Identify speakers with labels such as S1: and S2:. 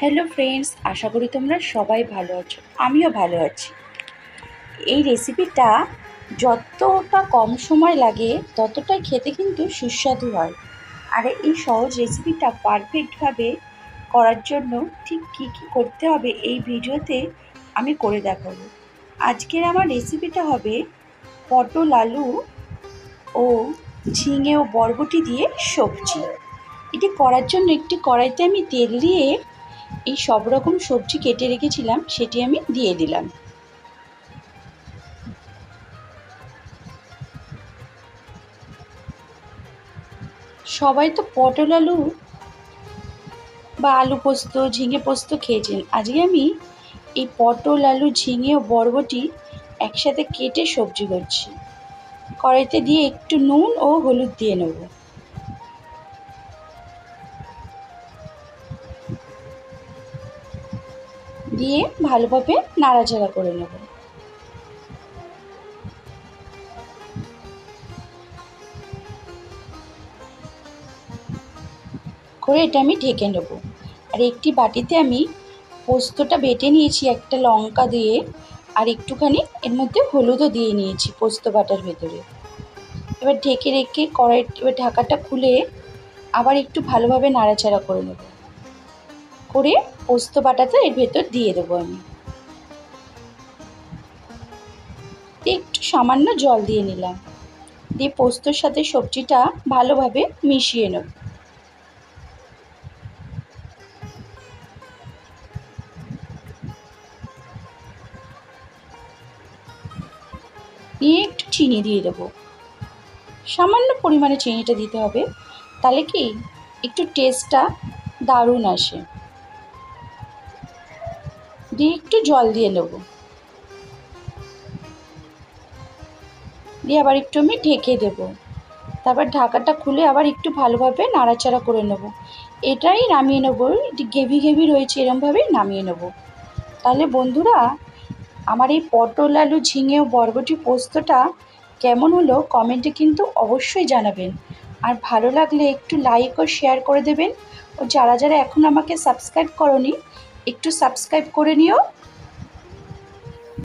S1: Hello friends, আশা করি তোমরা সবাই ভালো আছো। আমিও ভালো আছি। এই রেসিপিটা যতটা কম সময় লাগে ততটাই খেতে কিন্তু সুস্বাদু হয়। আর এই সহজ রেসিপিটা পারফেক্টভাবে করার জন্য ঠিক কী কী করতে হবে এই ভিডিওতে আমি করে দেখাবো। আজকের আমার রেসিপিটা হবে পটল, আলু ও ঝিঙে ও বরবটি দিয়ে সবজি। এটি করার জন্য একটি কড়াইতে আমি তেল দিয়ে এই সব রকম সবজি কেটে রেখেছিলাম সেটি আমি দিয়ে দিলাম। সবাই তো পটল আলু বা আলু পোস্ত, ঝিঙে পোস্ত খেয়েছেন। আজকে আমি এই পটল, আলু, ঝিঙে ও বরবটি একসাথে কেটে সবজি করছি। কড়াইতে দিয়ে একটু নুন ও হলুদ দিয়ে নেব। দিয়ে ভালোভাবে নাড়াচাড়া করে নেব। করে এটা আমি ঢেকে নেব। আর একটি বাটিতে আমি পোস্তটা বেটে নিয়েছি একটা লঙ্কা দিয়ে, আর একটুখানি এর মধ্যে হলুদও দিয়ে নিয়েছি পোস্ত বাটার ভেতরে। এবার ঢেকে রেখে এবার ঢাকাটা খুলে আবার একটু ভালোভাবে নাড়াচাড়া করে নেব। করে পোস্ত বাটাটা এর ভেতর দিয়ে দেবো আমি। একটু সামান্য জল দিয়ে নিলাম। দিয়ে পোস্তর সাথে সবজিটা ভালোভাবে মিশিয়ে নেব। নিয়ে একটু চিনি দিয়ে দেবো। সামান্য পরিমাণে চিনিটা দিতে হবে, তাহলে কি একটু টেস্টটা দারুণ আসে। দিয়ে একটু জল দিয়ে নেব। দিয়ে আবার একটু আমি ঢেকে দেবো। তারপর ঢাকাটা খুলে আবার একটু ভালোভাবে নাড়াচাড়া করে নেব। এটাই নামিয়ে নেব। এটি গ্রেভি গ্রেভি রয়েছে, এরমভাবেই নামিয়ে নেব। তাহলে বন্ধুরা, আমার এই পটল, আলু, ঝিঙে ও বরবটি পোস্তটা কেমন হলো কমেন্টে কিন্তু অবশ্যই জানাবেন। আর ভালো লাগলে একটু লাইক ও শেয়ার করে দেবেন। ও যারা যারা এখন আমাকে সাবস্ক্রাইব করোনি একটু সাবস্ক্রাইব করে নিও।